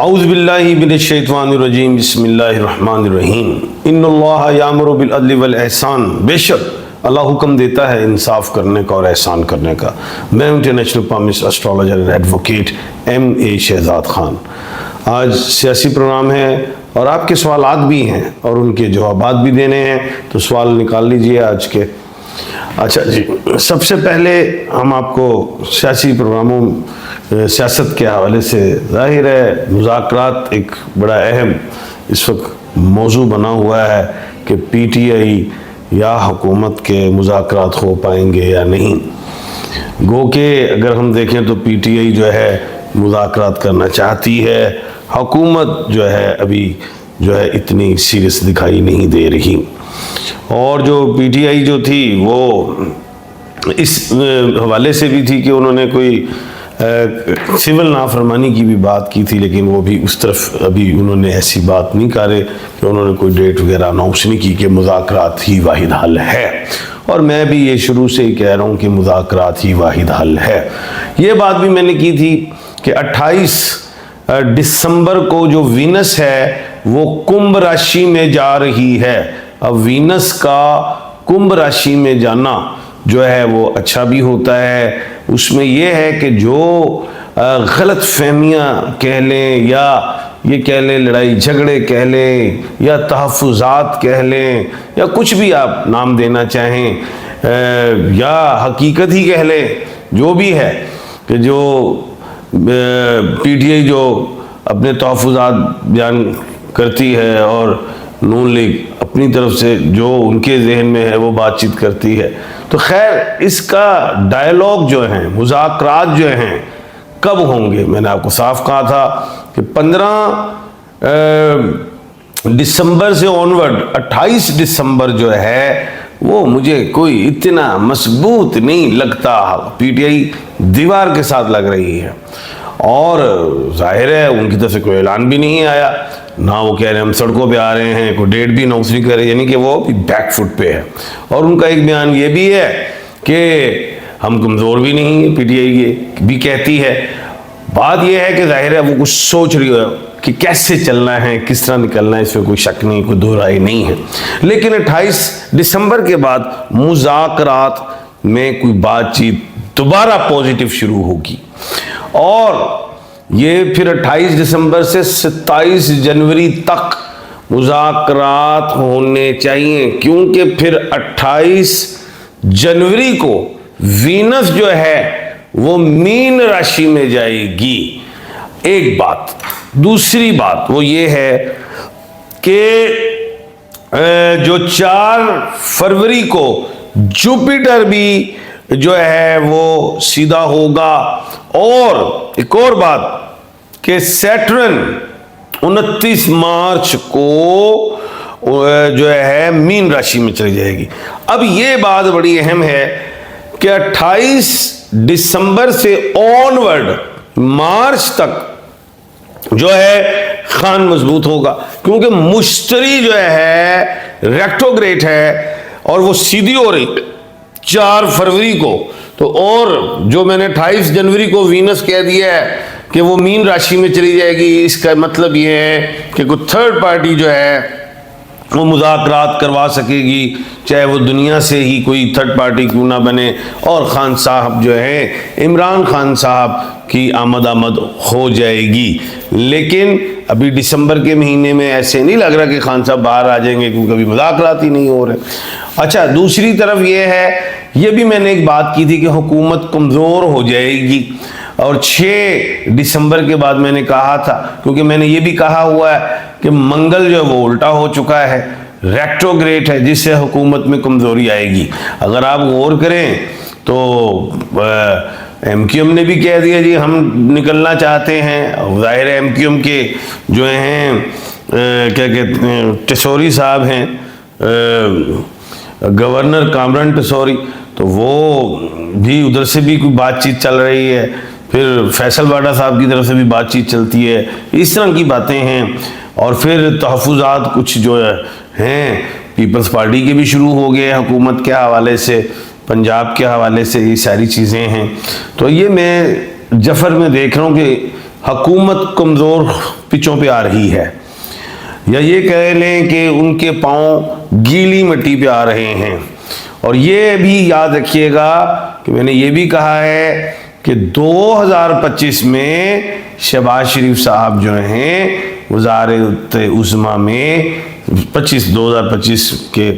औज़ु बिल्लाहि मिनश्शैतानिर्रजीम बिस्मिल्लाहिर्रहमानिर्रहीम इन्नल्लाह यामुरु बिल अदलि वल एहसान। बेशक अल्लाह हुक्म देता है इंसाफ करने का और एहसान करने का। मैं international palmist astrologer and advocate M.A. Shahzad Khan. आज सियासी प्रोग्राम है और आपके सवालात भी हैं और उनके जवाबात भी देने हैं, तो सवाल निकाल लीजिए आज के। अच्छा जी, सबसे पहले हम आपको सियासी प्रोग्रामों सियासत के हवाले से, जाहिर है मुज़ाकरात एक बड़ा अहम इस वक्त मौजू बना हुआ है कि PTI या हुकूमत के मुज़ाकरात हो पाएंगे या नहीं। गो के अगर हम देखें तो PTI जो है मुज़ाकरात करना चाहती है, हुकूमत जो है अभी जो है इतनी सीरियस दिखाई नहीं दे रही। और जो PTI जो थी वो इस हवाले से भी थी कि उन्होंने कोई सिविल नाफरमानी की भी बात की थी, लेकिन वो भी उस तरफ अभी उन्होंने ऐसी बात नहीं करे कि उन्होंने कोई डेट वगैरह अनाउंस नहीं की कि मुज़ाकरात ही वाहिद हल है। और मैं भी ये शुरू से ही कह रहा हूँ कि मुज़ाकरात ही वाहिद हल है। ये बात भी मैंने की थी कि 28 दिसंबर को जो वीनस है वो कुंभ राशि में जा रही है। अब वीनस का कुंभ राशि में जाना जो है वो अच्छा भी होता है। उसमें यह है कि जो गलत फहमियाँ कह लें या ये कह लें, लड़ाई झगड़े कह लें या तहफ़्फ़ुज़ात कह लें या कुछ भी आप नाम देना चाहें या हकीकत ही कह लें, जो भी है कि जो PTI जो अपने तहफ़्फ़ुज़ात बयान करती है और नून लीग अपनी तरफ से जो उनके जहन में है वो बातचीत करती है। तो खैर इसका डायलॉग जो है, मुज़ाकरात जो हैं कब होंगे, मैंने आपको साफ कहा था कि 15 दिसंबर से ऑनवर्ड 28 दिसंबर जो है वो मुझे कोई इतना मजबूत नहीं लगता। PTI दीवार के साथ लग रही है और जाहिर है उनकी तरफ से कोई ऐलान भी नहीं आया, ना वो कह रहे हैं हम सड़कों पे आ रहे हैं, कोई डेट भी अनाउंस नहीं कर रहे, यानी कि वो बैक फुट पे है। और उनका एक बयान ये भी है कि हम कमज़ोर भी नहीं है, PTI ये भी कहती है। बात ये है कि जाहिर है वो कुछ सोच रही हो कि कैसे चलना है, किस तरह निकलना है, इसमें कोई शक नहीं, कोई दो राय नहीं है। लेकिन 28 दिसंबर के बाद मुज़ाकरात में कोई बातचीत दोबारा पॉजिटिव शुरू होगी और ये फिर 28 दिसंबर से 27 जनवरी तक मुज़ाकरात होने चाहिए, क्योंकि फिर 28 जनवरी को वीनस जो है वो मीन राशि में जाएगी। एक बात। दूसरी बात वो ये है कि जो 4 फरवरी को जुपिटर भी जो है वो सीधा होगा। और एक और बात कि सैटर्न 29 मार्च को जो है मीन राशि में चली जाएगी। अब ये बात बड़ी अहम है कि 28 दिसंबर से ऑनवर्ड मार्च तक जो है खान मजबूत होगा, क्योंकि मुश्तरी जो है रेट्रोग्रेड है और वो सीधी हो रही 4 फरवरी को। तो और जो मैंने 28 जनवरी को वीनस कह दिया है कि वो मीन राशि में चली जाएगी, इसका मतलब ये है कि कोई थर्ड पार्टी जो है वो मुज़ाकरात करवा सकेगी, चाहे वो दुनिया से ही कोई थर्ड पार्टी क्यों ना बने। और खान साहब जो है, इमरान खान साहब की आमद हो जाएगी। लेकिन अभी दिसंबर के महीने में ऐसे नहीं लग रहा कि खान साहब बाहर आ जाएंगे, क्योंकि अभी मुज़ाकरात ही नहीं हो रहे। अच्छा, दूसरी तरफ ये है, ये भी मैंने एक बात की थी कि हुकूमत कमज़ोर हो जाएगी। और 6 दिसंबर के बाद मैंने कहा था, क्योंकि मैंने ये भी कहा हुआ है कि मंगल जो है वो उल्टा हो चुका है, रेट्रोग्रेड है, जिससे हुकूमत में कमज़ोरी आएगी। अगर आप गौर करें तो MQM ने भी कह दिया जी हम निकलना चाहते हैं। ज़ाहिर है MQM के जो हैं क्या कहते हैं, टेसोरी साहब हैं, गवर्नर कामरान टेसोरी, तो वो भी उधर से भी कोई बातचीत चल रही है। फिर फैसल वाडा साहब की तरफ से भी बातचीत चलती है, इस तरह की बातें हैं। और फिर तहफ़्फ़ुज़ात कुछ जो हैं पीपल्स पार्टी के भी शुरू हो गए हुकूमत के हवाले से, पंजाब के हवाले से, ये सारी चीज़ें हैं। तो ये मैं जफर में देख रहा हूँ कि हुकूमत कमज़ोर पिचों पे आ रही है, या ये कह लें कि उनके पांव गीली मिट्टी पे आ रहे हैं। और ये भी याद रखिएगा कि मैंने ये भी कहा है कि 2025 में शहबाज शरीफ साहब जो हैं वज़ारत उज़्मा में 2025 के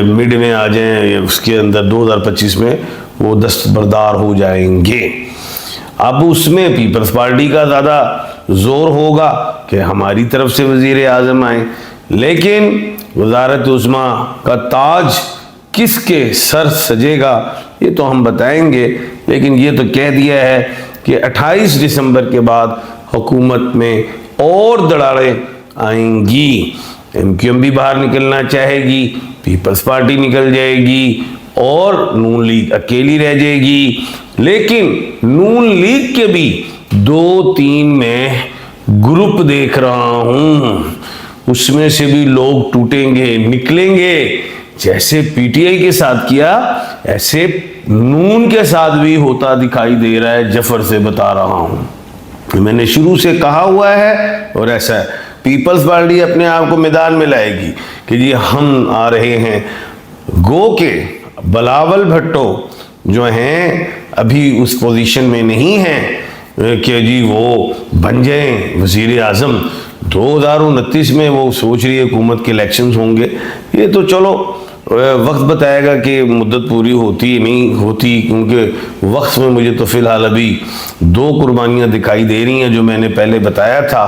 मिड में आ जाएं, उसके अंदर 2025 में वो दस्तबरदार हो जाएंगे। अब उसमें पीपल्स पार्टी का ज़्यादा जोर होगा कि हमारी तरफ से वज़ीर आज़म आए, लेकिन वज़ारत उज़्मा का ताज किसके सर सजेगा ये तो हम बताएंगे। लेकिन ये तो कह दिया है कि 28 दिसंबर के बाद हुकूमत में और दरारें आएंगी। MQM भी बाहर निकलना चाहेगी, पीपल्स पार्टी निकल जाएगी और नून लीग अकेली रह जाएगी। लेकिन नून लीग के भी 2-3 में ग्रुप देख रहा हूं, उसमें से भी लोग टूटेंगे, निकलेंगे। जैसे PTI के साथ किया ऐसे नून के साथ भी होता दिखाई दे रहा है। जफर से बता रहा हूं, मैंने शुरू से कहा हुआ है और ऐसा है। पीपल्स पार्टी अपने आप को मैदान में लाएगी कि जी हम आ रहे हैं। गो के बिलावल भुट्टो जो हैं अभी उस पोजीशन में नहीं हैं कि जी वो बन जाएं वज़ीर आज़म। 2029 में वो सोच रही है हुकूमत के इलेक्शंस होंगे। ये तो चलो वक्त बताएगा कि मुद्दत पूरी होती नहीं होती, क्योंकि वक्त में मुझे तो फ़िलहाल अभी 2 कुर्बानियाँ दिखाई दे रही हैं जो मैंने पहले बताया था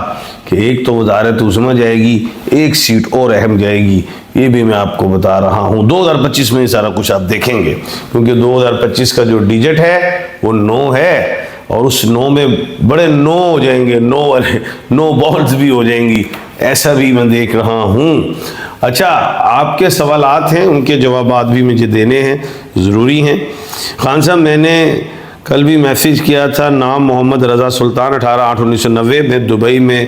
कि एक तो वज़ारत उज़्मा जाएगी, एक सीट और अहम जाएगी। ये भी मैं आपको बता रहा हूँ 2025 में ये सारा कुछ आप देखेंगे, क्योंकि 2025 का जो डिजिट है वो 9 है और उस 9 में बड़े 9 हो जाएंगे, 9 बॉल्स भी हो जाएंगी, ऐसा भी मैं देख रहा हूँ। अच्छा, आपके सवालात हैं, उनके जवाबात भी मुझे देने हैं, ज़रूरी हैं। खान साहब, मैंने कल भी मैसेज किया था, नाम मोहम्मद रज़ा सुल्तान, 18/8/1990, मैं दुबई में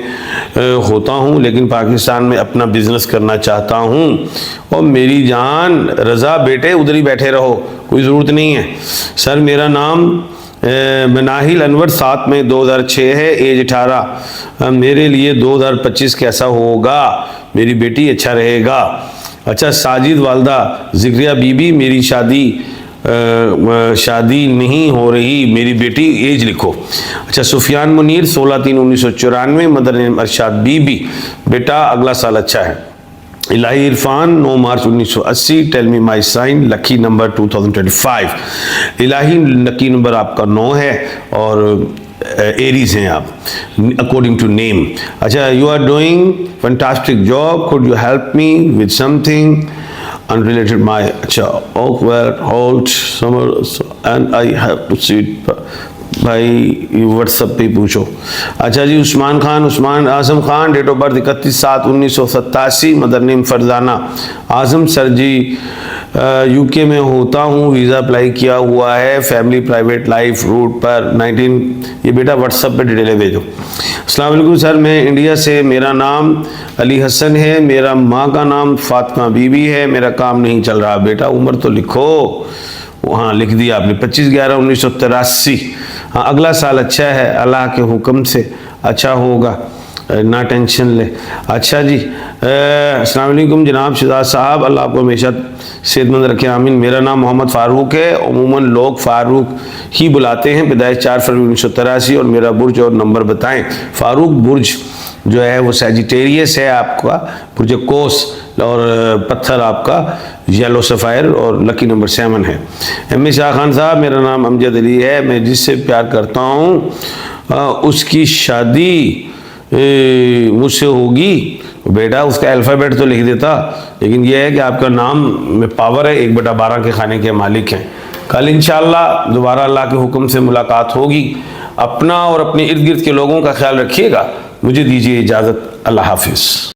होता हूँ लेकिन पाकिस्तान में अपना बिज़नेस करना चाहता हूँ। और मेरी जान रज़ा बेटे उधर ही बैठे रहो, कोई ज़रूरत नहीं है। सर मेरा नाम मनाहिल अनवर, 7 मई 2006 है, एज 18। मेरे लिए 2025 कैसा होगा? मेरी बेटी अच्छा रहेगा। अच्छा, साजिद वालदा ज़िक्रिया बीबी, मेरी शादी नहीं हो रही, मेरी बेटी, एज लिखो। अच्छा, सुफियान मुनीर, 16/3/1994, मदर नेम अरशाद बीबी, बेटा अगला साल अच्छा है। इलाही इरफान, 9 मार्च 1980, tell me my sign, lucky number 2025। Ilahi lucky number आपका 9 है और एरीज हैं आप अकॉर्डिंग टू नेम। अच्छा, you are doing fantastic job, could you help me with something unrelated my awkward hold summer and I have to sit भाई WhatsApp पे पूछो। अच्छा जी, Usman Khan, Usman Azam Khan, date of birth 31/7/1987, mother name Farzana Azam. Sir ji UK में होता हूँ, visa apply किया हुआ है, फैमिली प्राइवेट लाइफ रूट पर 19। ये बेटा व्हाट्सएप पे डिटेल भेजो। अस्सलाम वालेकुम सर, मैं इंडिया से, मेरा नाम अली हसन है, मेरा माँ का नाम फातिमा बीबी है, मेरा काम नहीं चल रहा। बेटा उम्र तो लिखो, हाँ लिख दिया आपने, 25/11/1983। हाँ, अगला साल अच्छा है, अल्लाह के हुक्म से अच्छा होगा, ना टेंशन ले। अच्छा जी, अस्सलाम वालेकुम जनाब शहजाद साहब, अल्लाह आपको हमेशा सेहतमंद रखे, आमीन। मेरा नाम मोहम्मद फ़ारूक है, अमूमन लोग फ़ारूक ही बुलाते हैं। पैदाइश 4 फरवरी 1983 और मेरा बुर्ज और नंबर बताएं। फ़ारूक बुर्ज जो है वो सैजिटेरियस है आपका, बुर्ज कोस, और पत्थर आपका येलो सफ़ायर, और लकी नंबर 7 है। एम शाह खान साहब, मेरा नाम अमजद अली है, मैं जिससे प्यार करता हूँ उसकी शादी मुझसे होगी। बेटा उसका अल्फ़ाबेट तो लिख देता, लेकिन यह है कि आपका नाम में पावर है, 1/12 के खाने के मालिक हैं। कल इंशाअल्लाह दोबारा अल्लाह के हुक्म से मुलाकात होगी। अपना और अपने इर्द गिर्द के लोगों का ख्याल रखिएगा। मुझे दीजिए इजाज़त, अल्लाह हाफिज़।